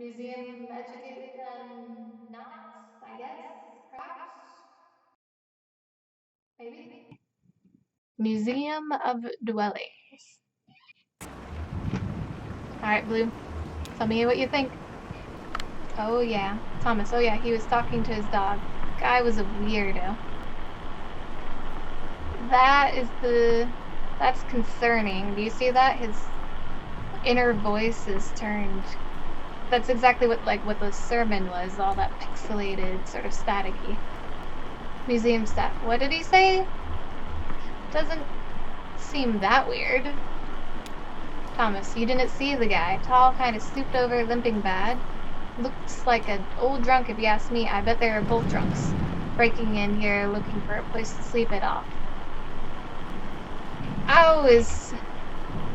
museum educated than not, I guess, perhaps, maybe. Museum of Dwellings. Alright, Blue, tell me what you think. Oh yeah, Thomas, oh yeah, he was talking to his dog. Guy was a weirdo. That's concerning. Do you see that? His inner voice is turned. That's exactly what the sermon was, all that pixelated, sort of staticky. Museum stuff. What did he say? Doesn't seem that weird. Thomas, you didn't see the guy. Tall, kind of stooped over, limping bad. Looks like an old drunk if you ask me. I bet they were both drunks. Breaking in here, looking for a place to sleep it off. Oh, is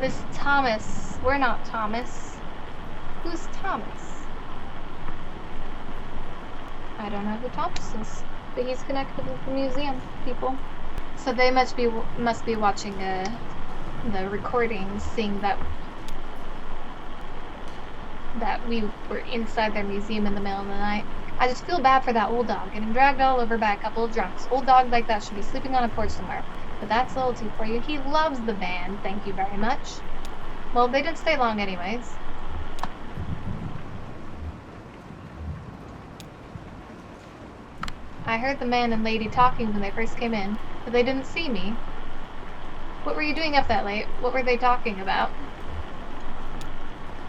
this Thomas? We're not Thomas. Who's Thomas? I don't know who Thomas is, but he's connected with the museum people. So they must be watching the recordings, seeing that we were inside their museum in the middle of the night. I just feel bad for that old dog, getting dragged all over by a couple of drunks. Old dog like that should be sleeping on a porch somewhere. But that's a little too for you. He loves the band, thank you very much. Well, they didn't stay long anyways. I heard the man and lady talking when they first came in, but they didn't see me. What were you doing up that late? What were they talking about?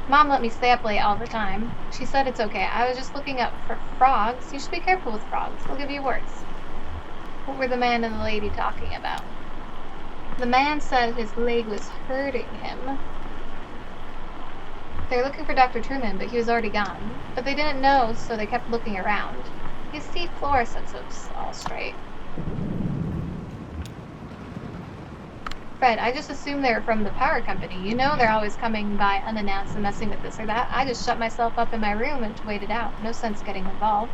Mom let me stay up late all the time. She said it's okay. I was just looking up for frogs. You should be careful with frogs. They'll give you warts. What were the man and the lady talking about? The man said his leg was hurting him. They were looking for Dr. Truman, but he was already gone. But they didn't know, so they kept looking around. You see, Flora said so all straight. Fred, I just assumed they were from the power company. You know they're always coming by unannounced and messing with this or that. I just shut myself up in my room and waited out. No sense getting involved.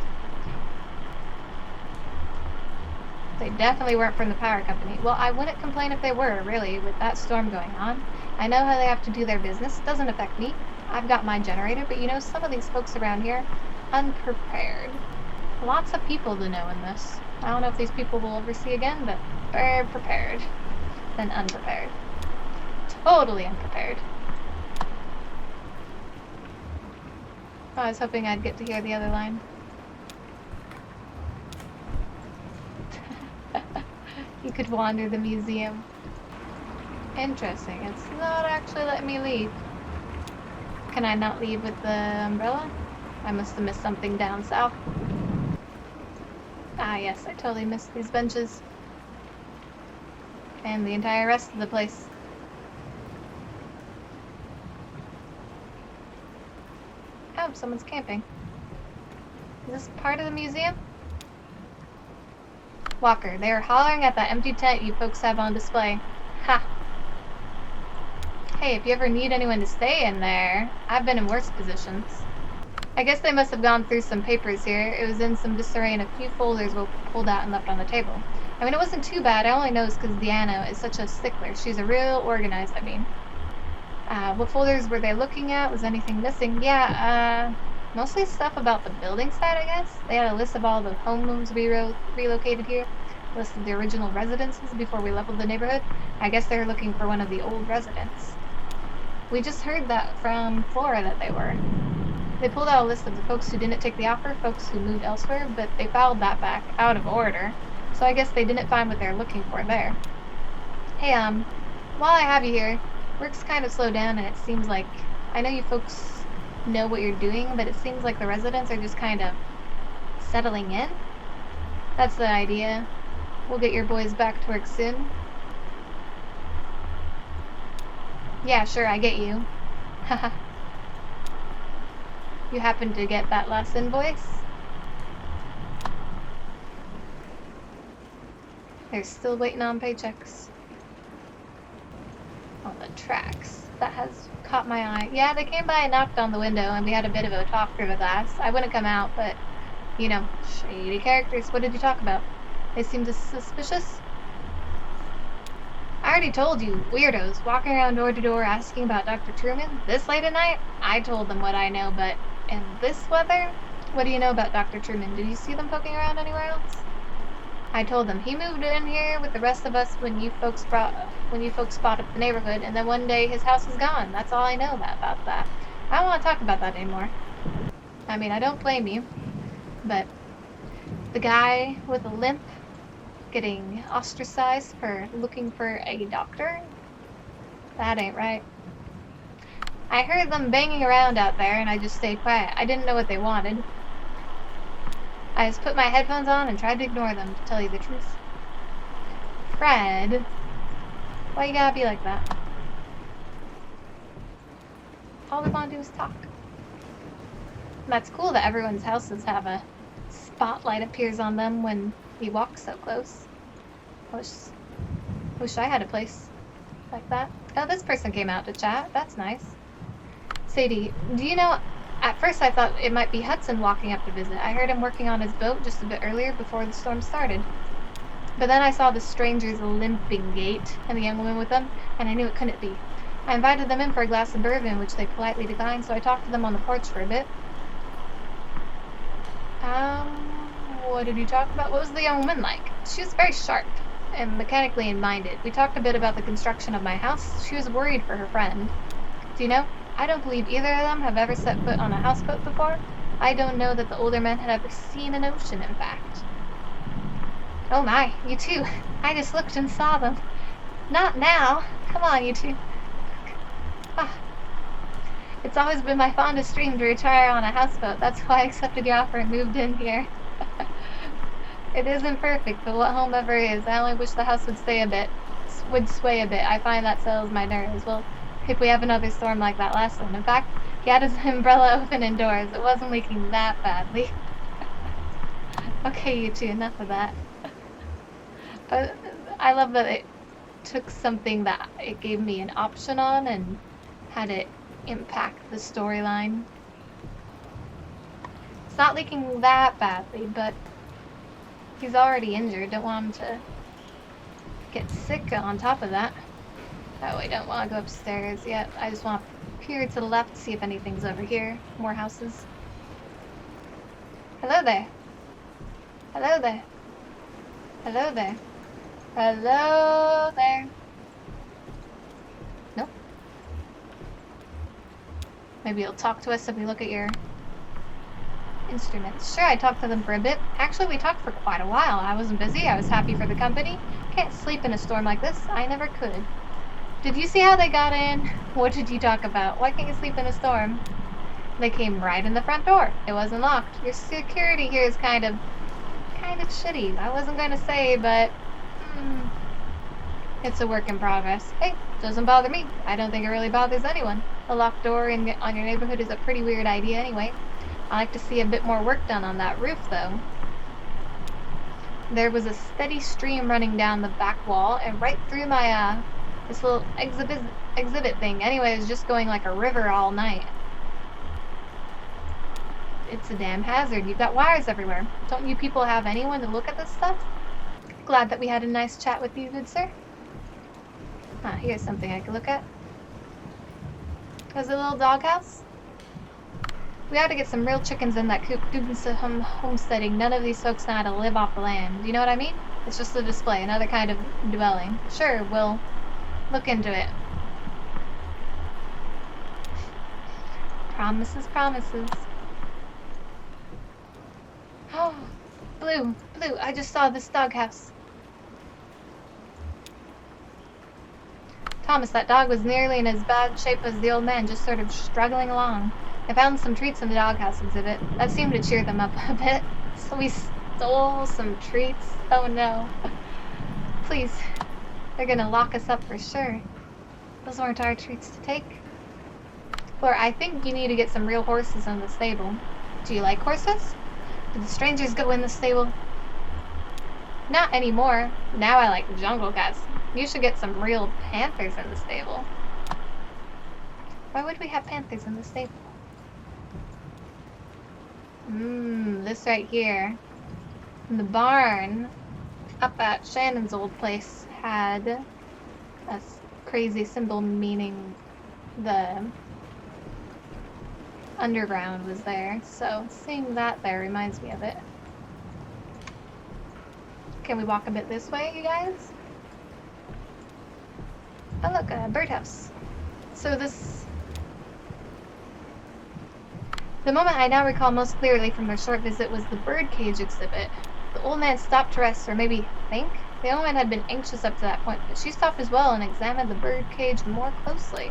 They definitely weren't from the power company. Well, I wouldn't complain if they were, really, with that storm going on. I know how they have to do their business. It doesn't affect me. I've got my generator, but you know, some of these folks around here, unprepared. Lots of people to know in this. I don't know if these people will ever see again, but very prepared. Then unprepared. Totally unprepared. Oh, I was hoping I'd get to hear the other line. You could wander the museum. Interesting. It's not actually letting me leave. Can I not leave with the umbrella? I must have missed something down south. Ah yes, I totally missed these benches. And the entire rest of the place. Oh, someone's camping. Is this part of the museum? Walker, they are hollering at that empty tent you folks have on display. Ha! Hey, if you ever need anyone to stay in there, I've been in worse positions. I guess they must have gone through some papers here. It was in some disarray and a few folders were pulled out and left on the table. I mean, it wasn't too bad. I only noticed because Deanna is such a stickler. She's a real organized, I mean. What folders were they looking at? Was anything missing? Yeah, mostly stuff about the building site, I guess. They had a list of all the homes we relocated here. A list of the original residences before we leveled the neighborhood. I guess they were looking for one of the old residents. We just heard that from Flora that they were. They pulled out a list of the folks who didn't take the offer, folks who moved elsewhere, but they filed that back out of order. So I guess they didn't find what they're looking for there. Hey, while I have you here, work's kind of slowed down and it seems like, I know you folks know what you're doing, but it seems like the residents are just kind of settling in. That's the idea. We'll get your boys back to work soon. Yeah, sure, I get you. Haha. You happen to get that last invoice? They're still waiting on paychecks. On the tracks. That has caught my eye. Yeah, they came by and knocked on the window and we had a bit of a talk through the glass. I wouldn't come out, but, you know, shady characters. What did you talk about? They seemed suspicious? I already told you, weirdos walking around door to door asking about Dr. Truman this late at night. I told them what I know, but in this weather? What do you know about Dr. Truman? Did you see them poking around anywhere else? I told them he moved in here with the rest of us when you folks bought up the neighborhood, and then one day his house is gone. That's all I know about that. I don't want to talk about that anymore. I mean, I don't blame you, but the guy with a limp getting ostracized for looking for a doctor? That ain't right. I heard them banging around out there, and I just stayed quiet. I didn't know what they wanted. I just put my headphones on and tried to ignore them, to tell you the truth. Fred, why you gotta be like that? All we want to do is talk. And that's cool that everyone's houses have a spotlight appears on them when we walk so close. I wish I had a place like that. Oh, this person came out to chat. That's nice. Sadie, do you know, at first I thought it might be Hudson walking up to visit. I heard him working on his boat just a bit earlier before the storm started. But then I saw the stranger's limping gait and the young woman with them, and I knew it couldn't be. I invited them in for a glass of bourbon, which they politely declined, so I talked to them on the porch for a bit. What did you talk about? What was the young woman like? She was very sharp and mechanically minded. We talked a bit about the construction of my house. She was worried for her friend. Do you know, I don't believe either of them have ever set foot on a houseboat before. I don't know that the older men had ever seen an ocean, in fact. Oh my, you too. I just looked and saw them. Not now. Come on, you two. Ah. It's always been my fondest dream to retire on a houseboat. That's why I accepted the offer and moved in here. It isn't perfect, but what home ever is? I only wish the house would sway a bit. I find that settles my nerves. Well, if we have another storm like that last one. In fact, he had his umbrella open indoors. It wasn't leaking that badly. Okay, you two, enough of that. I love that it took something that it gave me an option on and had it impact the storyline. It's not leaking that badly, but he's already injured. Don't want him to get sick on top of that. Oh, I don't want to go upstairs yet. I just want to peer to the left, see if anything's over here. More houses. Hello there. Hello there. Hello there. Hello there. Nope. Maybe you'll talk to us if we look at your instruments. Sure, I talked to them for a bit. Actually, we talked for quite a while. I wasn't busy. I was happy for the company. Can't sleep in a storm like this. I never could. Did you see how they got in? What did you talk about? Why can't you sleep in a storm? They came right in the front door. It wasn't locked. Your security here is kind of shitty. I wasn't going to say, but it's a work in progress. Hey, doesn't bother me. I don't think it really bothers anyone. A locked door on your neighborhood is a pretty weird idea anyway. I like to see a bit more work done on that roof, though. There was a steady stream running down the back wall and right through my this little exhibit thing. Anyway, it was just going like a river all night. It's a damn hazard. You've got wires everywhere. Don't you people have anyone to look at this stuff? Glad that we had a nice chat with you, good sir. Ah, here's something I could look at. There's a little doghouse. We ought to get some real chickens in that coop. Doing some homesteading. None of these folks know how to live off the land. Do you know what I mean? It's just a display, another kind of dwelling. Sure, we'll look into it. Promises, promises. Oh, Blue, I just saw this doghouse. Thomas, that dog was nearly in as bad shape as the old man, just sort of struggling along. I found some treats in the doghouse exhibit. That seemed to cheer them up a bit. So we stole some treats. Oh no. Please, they're gonna lock us up for sure. Those weren't our treats to take. Flora, I think you need to get some real horses in the stable. Do you like horses? Did the strangers go in the stable? Not anymore. Now I like jungle cats. You should get some real panthers in the stable. Why would we have panthers in the stable? This right here. And the barn up at Shannon's old place had a crazy symbol meaning the underground was there, so seeing that there reminds me of it. Can we walk a bit this way, you guys? Oh look, a birdhouse. So the moment I now recall most clearly from their short visit was the birdcage exhibit. The old man stopped to rest, or maybe think? The old man had been anxious up to that point, but she stopped as well and examined the birdcage more closely.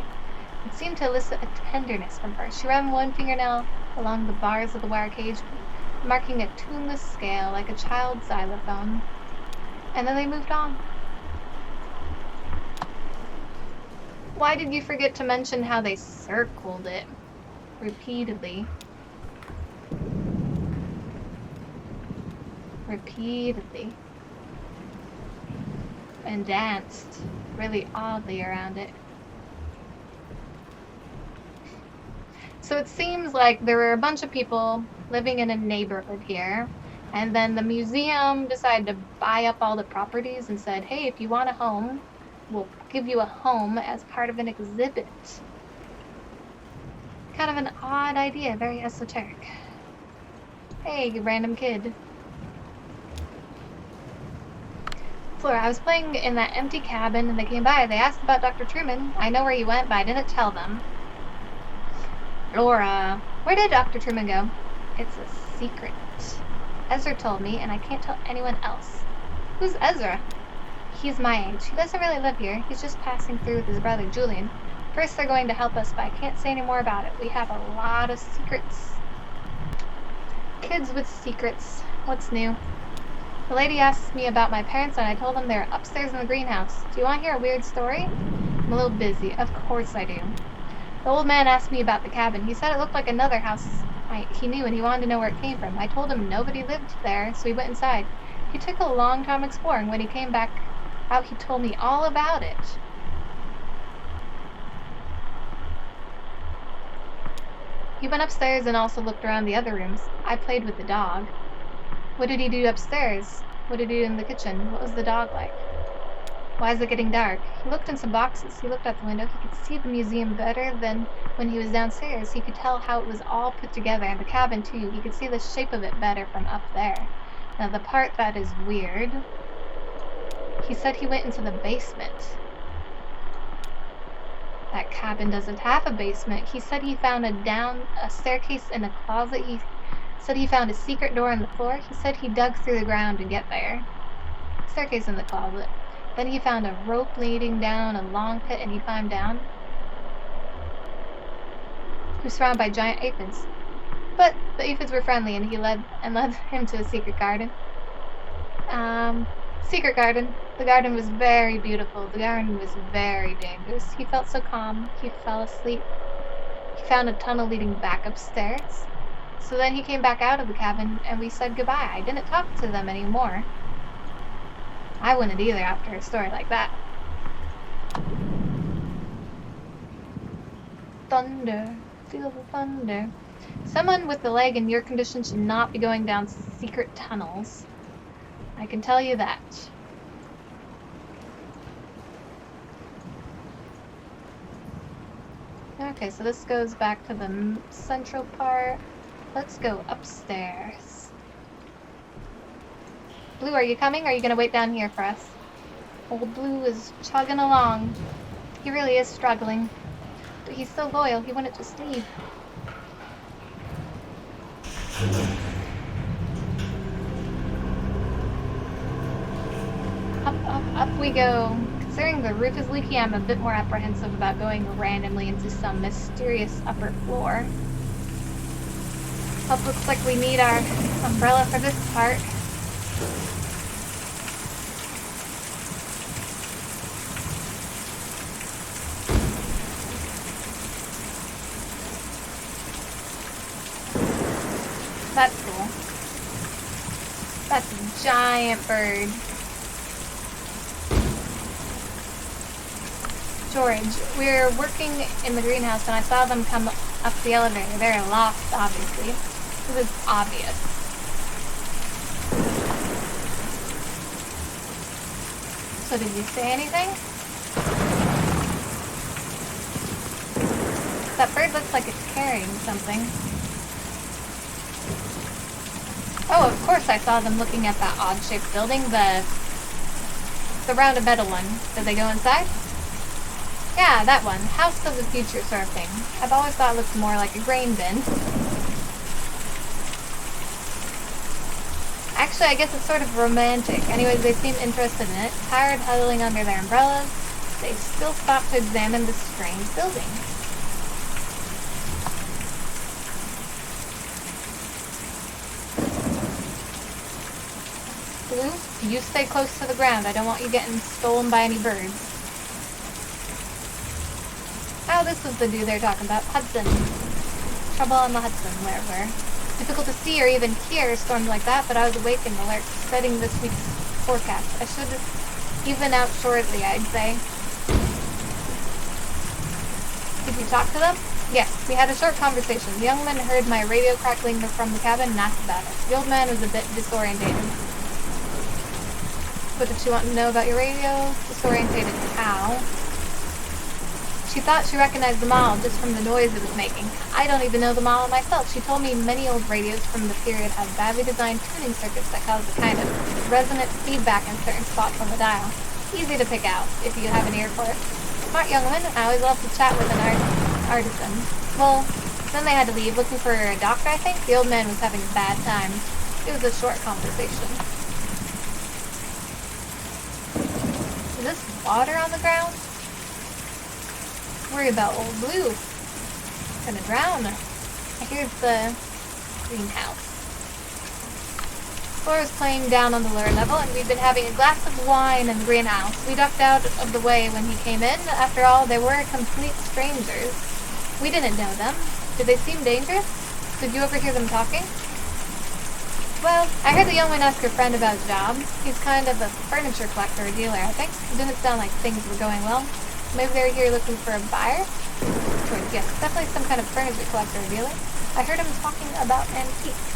It seemed to elicit a tenderness from her. She ran one fingernail along the bars of the wire cage, marking a tuneless scale like a child's xylophone. And then they moved on. Why did you forget to mention how they circled it repeatedly? And danced really oddly around it. So it seems like there were a bunch of people living in a neighborhood here, and then the museum decided to buy up all the properties and said, hey, if you want a home, we'll give you a home as part of an exhibit. Kind of an odd idea, very esoteric. Hey, you random kid. Flora, I was playing in that empty cabin and they came by. They asked about Dr. Truman. I know where he went, but I didn't tell them. Laura, where did Dr. Truman go? It's a secret. Ezra told me, and I can't tell anyone else. Who's Ezra? He's my age. He doesn't really live here. He's just passing through with his brother, Julian. First, they're going to help us, but I can't say any more about it. We have a lot of secrets. Kids with secrets. What's new? The lady asked me about my parents, and I told them they're upstairs in the greenhouse. Do you want to hear a weird story? I'm a little busy. Of course I do. The old man asked me about the cabin. He said it looked like another house he knew, and he wanted to know where it came from. I told him nobody lived there, so he went inside. He took a long time exploring. When he came back out, he told me all about it. He went upstairs and also looked around the other rooms. I played with the dog. What did he do upstairs? What did he do in the kitchen? What was the dog like? Why is it getting dark? He looked in some boxes. He looked out the window. He could see the museum better than when he was downstairs. He could tell how it was all put together, and the cabin too. He could see the shape of it better from up there. Now the part that is weird, he said he went into the basement. That cabin doesn't have a basement. He said he found a staircase in a closet. He said he found a secret door in the floor. He said he dug through the ground to get there. Staircase in the closet. Then he found a rope leading down a long pit and he climbed down. He was surrounded by giant aphids. But the aphids were friendly and he led him to a secret garden. Secret garden. The garden was very beautiful. The garden was very dangerous. He felt so calm. He fell asleep. He found a tunnel leading back upstairs. So then he came back out of the cabin and we said goodbye. I didn't talk to them anymore. I wouldn't either after a story like that. Thunder. Feel the thunder. Someone with a leg in your condition should not be going down secret tunnels. I can tell you that. Okay, so this goes back to the central part. Let's go upstairs. Blue, are you coming? Or are you going to wait down here for us? Old Blue is chugging along. He really is struggling. But he's so loyal, he wouldn't just leave. Up we go. Considering the roof is leaky, I'm a bit more apprehensive about going randomly into some mysterious upper floor. Looks like we need our umbrella for this part. That's cool. That's a giant bird. George, we were working in the greenhouse and I saw them come up the elevator. They're locked, obviously. It was obvious. So did you say anything? That bird looks like it's carrying something. Oh, of course I saw them looking at that odd-shaped building, the rounded metal one. Did they go inside? Yeah, that one. House of the Future sort of thing. I've always thought it looked more like a grain bin. Actually, I guess it's sort of romantic. Anyways, they seem interested in it. Tired, huddling under their umbrellas, they still stop to examine this strange building. Blue, you stay close to the ground. I don't want you getting stolen by any birds. Oh, this was the dude they're talking about. Hudson. Trouble on the Hudson, wherever. Difficult to see or even hear storms like that, but I was awake and alert, studying this week's forecast. I should even out shortly, I'd say. Did you talk to them? Yes, we had a short conversation. The young man heard my radio crackling from the cabin and asked about it. The old man was a bit disorientated. What did she want to know about your radio? Disorientated how? She thought she recognized the model just from the noise it was making. I don't even know the model myself. She told me many old radios from the period have badly designed tuning circuits that cause a kind of resonant feedback in certain spots on the dial. Easy to pick out, if you have an ear for it. Smart young woman. I always love to chat with an artisan. Well, then they had to leave, looking for a doctor, I think. The old man was having a bad time. It was a short conversation. Is this water on the ground? Worry about old Blue. Gonna drown. Here's the greenhouse. Floor is playing down on the lower level, and we've been having a glass of wine in the greenhouse. We ducked out of the way when he came in. After all, they were complete strangers. We didn't know them. Did they seem dangerous? Did you overhear them talking? Well, I heard the young man ask your friend about his job. He's kind of a furniture collector or dealer, I think. It didn't sound like things were going well. Maybe they're here looking for a buyer? Sure, yes, definitely some kind of furniture collector or dealer. I heard him talking about antiques.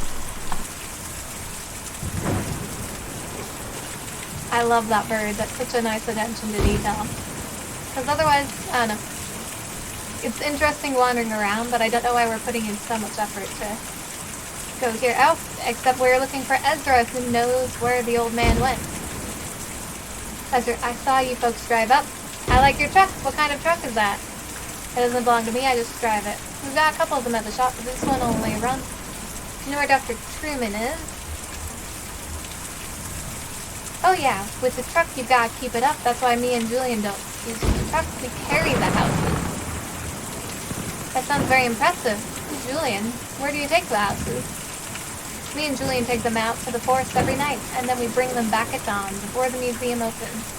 I love that bird. That's such a nice attention to detail. Because otherwise, I don't know. It's interesting wandering around, but I don't know why we're putting in so much effort to go here. Oh, except we're looking for Ezra, who knows where the old man went. Ezra, I saw you folks drive up. I like your truck. What kind of truck is that? It doesn't belong to me, I just drive it. We've got a couple of them at the shop, but this one only runs. Do you know where Dr. Truman is? Oh yeah, with the truck you've got to keep it up. That's why me and Julian don't use the truck. We carry the houses. That sounds very impressive. Who's Julian? Where do you take the houses? Me and Julian take them out to the forest every night, and then we bring them back at dawn, before the museum opens.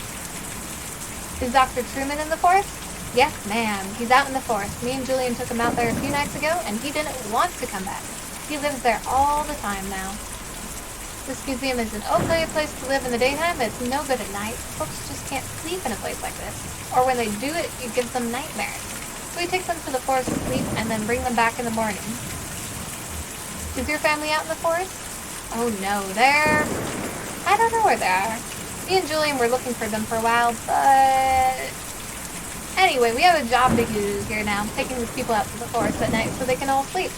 Is Dr. Truman in the forest? Yes, ma'am. He's out in the forest. Me and Julian took him out there a few nights ago, and he didn't want to come back. He lives there all the time now. This museum is an okay place to live in the daytime, but it's no good at night. Folks just can't sleep in a place like this. Or when they do it gives them nightmares. So we take them to the forest to sleep, and then bring them back in the morning. Is your family out in the forest? Oh no, I don't know where they are. Me and Julian were looking for them for a while, but anyway, we have a job to do here now, taking these people out to the forest at night so they can all sleep.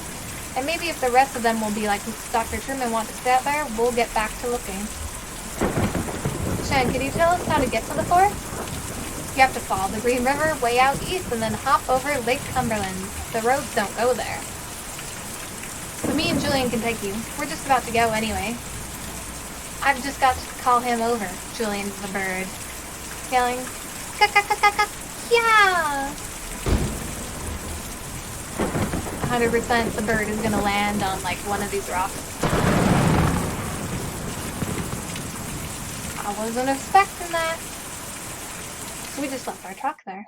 And maybe if the rest of them will be like Dr. Truman want to stay out there, we'll get back to looking. Shan, can you tell us how to get to the forest? You have to follow the Green River way out east and then hop over Lake Cumberland. The roads don't go there. So me and Julian can take you. We're just about to go anyway. I've just got to call him over. Julian's the bird. Yelling, ka-ka-ka-ka-ka, yeah! 100% the bird is gonna land on like one of these rocks. I wasn't expecting that. So we just left our truck there.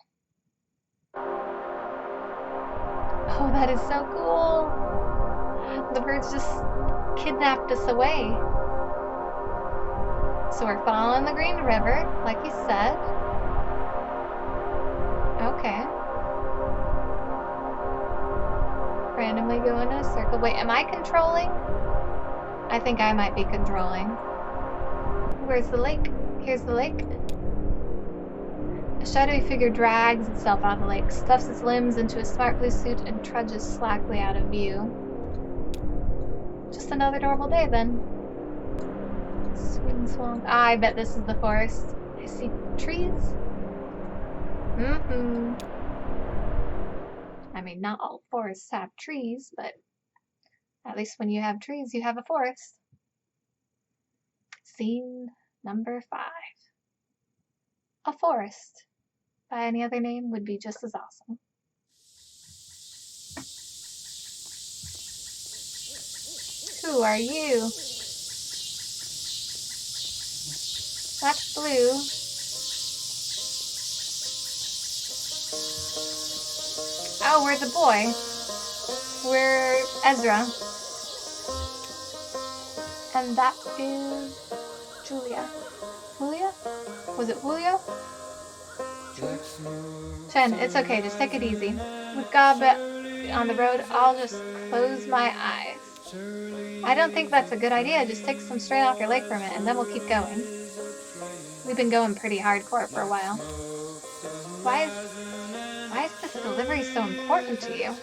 Oh, that is so cool. The birds just kidnapped us away. So we're following the Green River, like you said. Okay. Randomly go in a circle. Wait, am I controlling? I think I might be controlling. Where's the lake? Here's the lake. A shadowy figure drags itself out of the lake, stuffs its limbs into a smart blue suit, and trudges slackly out of view. Just another normal day, then. Swing swong. Ah, I bet this is the forest. I see trees. I mean, not all forests have trees, but at least when you have trees, you have a forest. Scene number 5. A forest. By any other name would be just as awesome. Who are you? That's Blue. Oh, we're the boy. We're Ezra. And that is Julia. Julia? Was it Julio? Chen, it's okay, just take it easy. With God on the road, I'll just close my eyes. I don't think that's a good idea. Just take some strain off your leg for a minute, and then we'll keep going. We've been going pretty hardcore for a while. Why is this delivery so important to you?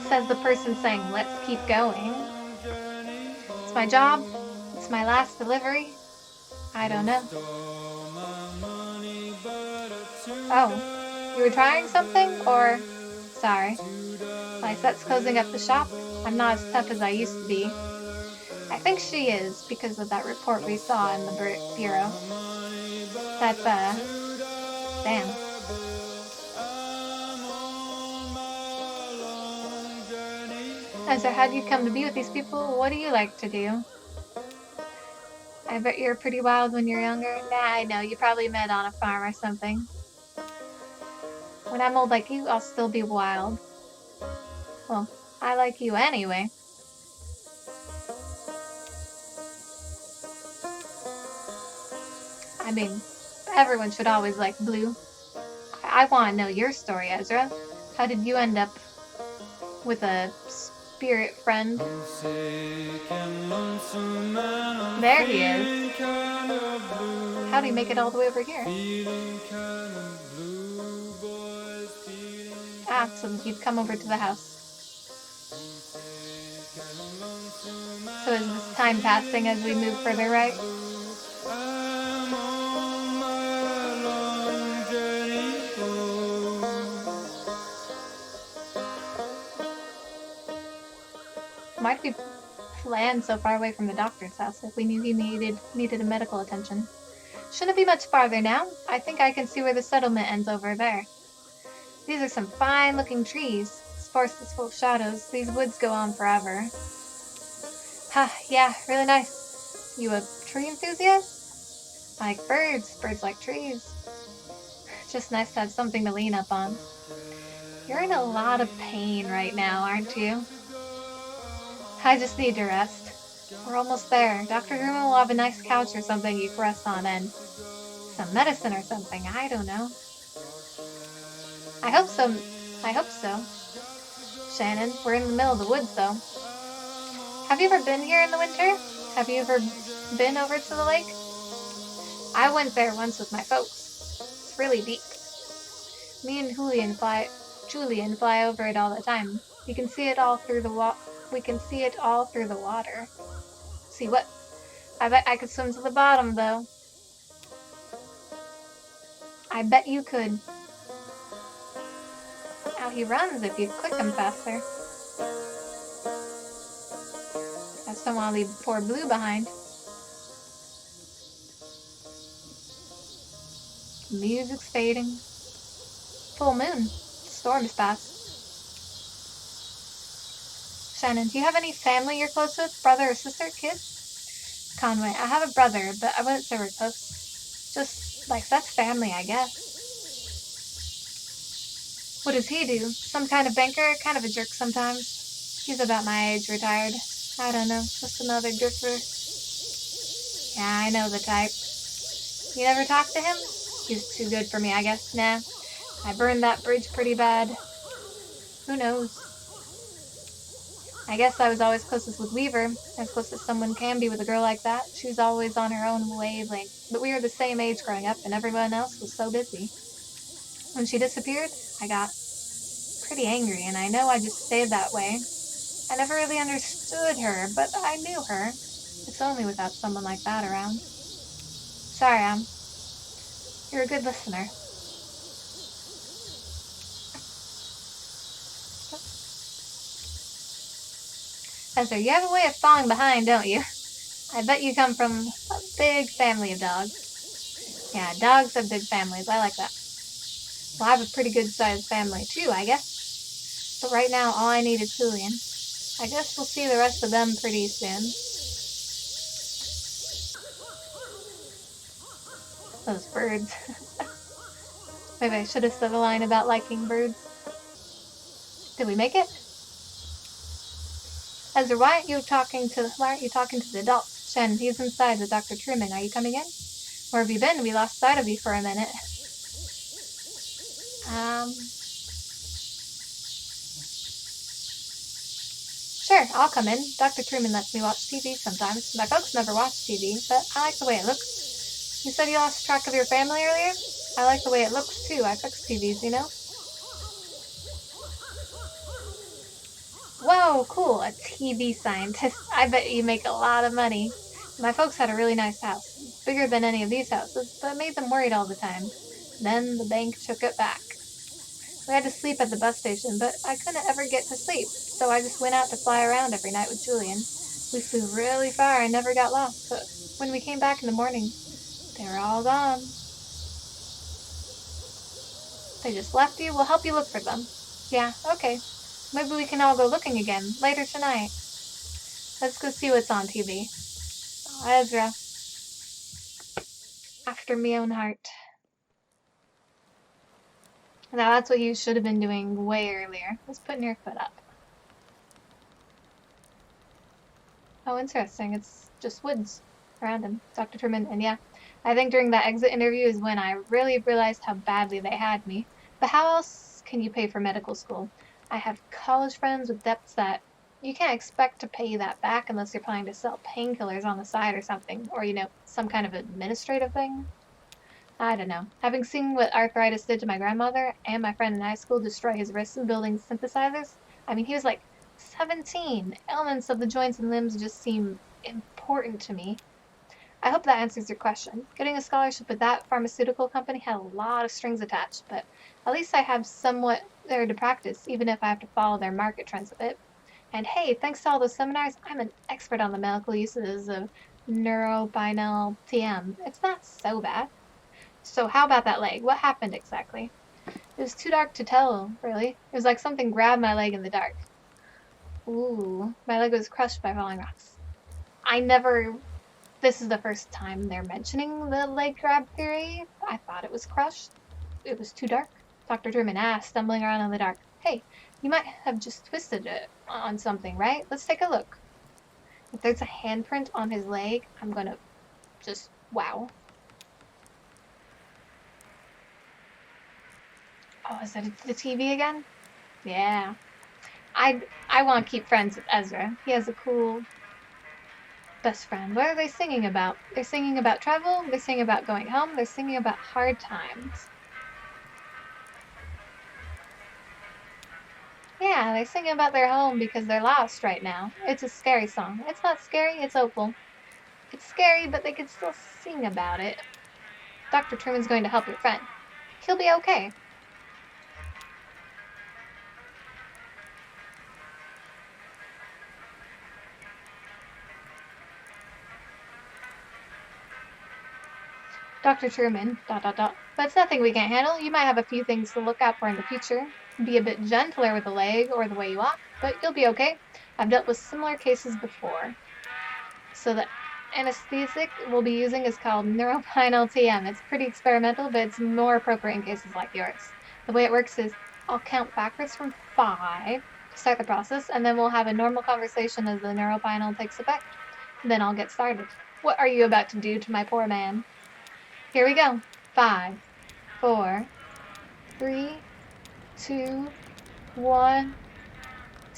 Says the person saying, let's keep going. It's my job. It's my last delivery. I don't know. Oh, you were trying something, or? Sorry. Lysette's closing up the shop. I'm not as tough as I used to be. I think she is, because of that report we saw in the bureau. That's, damn. And so how'd you come to be with these people? What do you like to do? I bet you're pretty wild when you're younger. Nah, I know. You probably met on a farm or something. When I'm old like you, I'll still be wild. Well, I like you anyway. I mean, everyone should always like Blue. I want to know your story, Ezra. How did you end up with a spirit friend? There he is. How'd he make it all the way over here? Ah, so you've come over to the house. So is this time passing as we move further right? Why'd we land so far away from the doctor's house if we knew he needed a medical attention? Shouldn't be much farther now. I think I can see where the settlement ends over there. These are some fine-looking trees. This forest is full of shadows. These woods go on forever. Ha, yeah, really nice. You a tree enthusiast? I like birds. Birds like trees. Just nice to have something to lean up on. You're in a lot of pain right now, aren't you? I just need to rest. We're almost there. Dr. Herman will have a nice couch or something you can rest on and some medicine or something. I don't know. I hope so. I hope so. Shannon, we're in the middle of the woods, though. Have you ever been here in the winter? Have you ever been over to the lake? I went there once with my folks. It's really deep. Me and Julian fly over it all the time. You can see it all through the water. We can see it all through the water. See what? I bet I could swim to the bottom, though. I bet you could. Now he runs if you click him faster. I just don't want to leave poor Blue behind. Music's fading. Full moon. The storm is past. Shannon, do you have any family you're close with? Brother or sister? Kids? Conway, I have a brother, but I wouldn't say we're close. Just, like, that's family, I guess. What does he do? Some kind of banker? Kind of a jerk sometimes. He's about my age, retired. I don't know, just another drifter. Yeah, I know the type. You never talk to him? He's too good for me, I guess. Nah, I burned that bridge pretty bad. Who knows? I guess I was always closest with Weaver, as close as someone can be with a girl like that. She was always on her own wavelength, but we were the same age growing up, and everyone else was so busy. When she disappeared, I got pretty angry, and I know I just stayed that way. I never really understood her, but I knew her. It's lonely without someone like that around. Sorry, you're a good listener. Ezra, you have a way of falling behind, don't you? I bet you come from a big family of dogs. Yeah, dogs have big families. I like that. Well, I have a pretty good-sized family, too, I guess. But right now, all I need is Julian. I guess we'll see the rest of them pretty soon. Those birds. Maybe I should have said a line about liking birds. Did we make it? Ezra, why aren't you talking to the adults? Shen, he's inside with Dr. Truman. Are you coming in? Where have you been? We lost sight of you for a minute. Sure, I'll come in. Dr. Truman lets me watch TV sometimes. My folks never watch TV, but I like the way it looks. You said you lost track of your family earlier? I like the way it looks, too. I fix TVs, you know? Whoa, cool, a TV scientist. I bet you make a lot of money. My folks had a really nice house, bigger than any of these houses, but it made them worried all the time. Then the bank took it back. We had to sleep at the bus station, but I couldn't ever get to sleep, so I just went out to fly around every night with Julian. We flew really far and never got lost, but when we came back in the morning, they were all gone. They just left you? We'll help you look for them. Yeah, okay. Maybe we can all go looking again, later tonight. Let's go see what's on TV. Oh, Ezra. After me own heart. Now that's what you should have been doing way earlier, was putting your foot up. Oh, interesting. It's just woods around him, Dr. Truman. And yeah, I think during that exit interview is when I really realized how badly they had me. But how else can you pay for medical school? I have college friends with debts that you can't expect to pay that back unless you're planning to sell painkillers on the side or something, or, some kind of administrative thing. I don't know. Having seen what arthritis did to my grandmother and my friend in high school destroy his wrists in building synthesizers, I mean, he was like 17. Ailments of the joints and limbs just seem important to me. I hope that answers your question. Getting a scholarship with that pharmaceutical company had a lot of strings attached, but at least I have somewhat there to practice, even if I have to follow their market trends a bit. And hey, thanks to all those seminars, I'm an expert on the medical uses of neuropinal TM. It's not so bad. So how about that leg? What happened exactly? It was too dark to tell, really. It was like something grabbed my leg in the dark. Ooh, my leg was crushed by falling rocks. This is the first time they're mentioning the leg grab theory. I thought it was crushed. It was too dark. Dr. Truman asked, stumbling around in the dark. Hey, you might have just twisted it on something, right? Let's take a look. If there's a handprint on his leg, I'm gonna just, wow. Oh, is that the TV again? Yeah. I want to keep friends with Ezra. He has a cool best friend. What are they singing about? They're singing about travel, they're singing about going home, they're singing about hard times. Yeah, they're singing about their home because they're lost right now. It's a scary song. It's not scary, it's hopeful. It's scary, but they can still sing about it. Dr. Truman's going to help your friend. He'll be okay. Dr. Truman, ... But it's nothing we can't handle. You might have a few things to look out for in the future. Be a bit gentler with the leg or the way you walk, but you'll be okay. I've dealt with similar cases before. So the anesthetic we'll be using is called neuropinal TM. It's pretty experimental, but it's more appropriate in cases like yours. The way it works is I'll count backwards from 5 to start the process, and then we'll have a normal conversation as the neuropinal takes effect. Then I'll get started. What are you about to do to my poor man? Here we go. 5, 4, 3, 2, 1.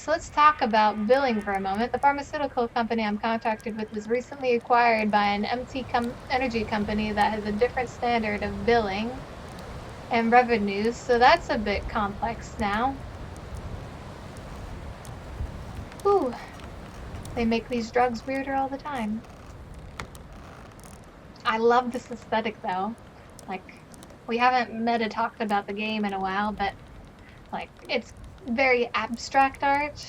So let's talk about billing for a moment. The pharmaceutical company I'm contracted with was recently acquired by an energy company that has a different standard of billing and revenues, so that's a bit complex now. Whew. They make these drugs weirder all the time. I love this aesthetic though. Like, we haven't meta talked about the game in a while, but like, it's very abstract art,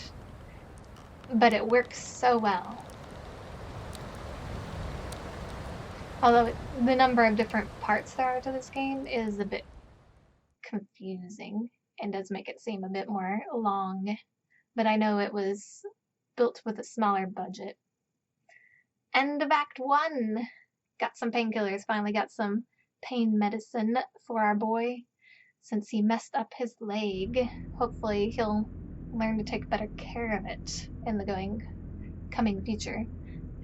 but it works so well. Although the number of different parts there are to this game is a bit confusing and does make it seem a bit more long, but I know it was built with a smaller budget. End of Act 1! Got some painkillers, finally got some pain medicine for our boy since he messed up his leg. Hopefully he'll learn to take better care of it in the coming future.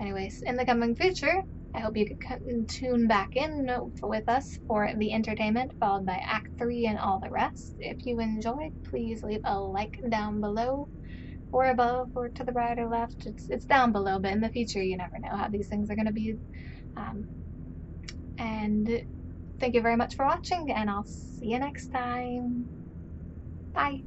Anyways, in the coming future, I hope you can tune back in with us for the entertainment, followed by Act 3 and all the rest. If you enjoyed, please leave a like down below, or above, or to the right or left. It's down below, but in the future, you never know how these things are going to be. And thank you very much for watching, and I'll see you next time. Bye.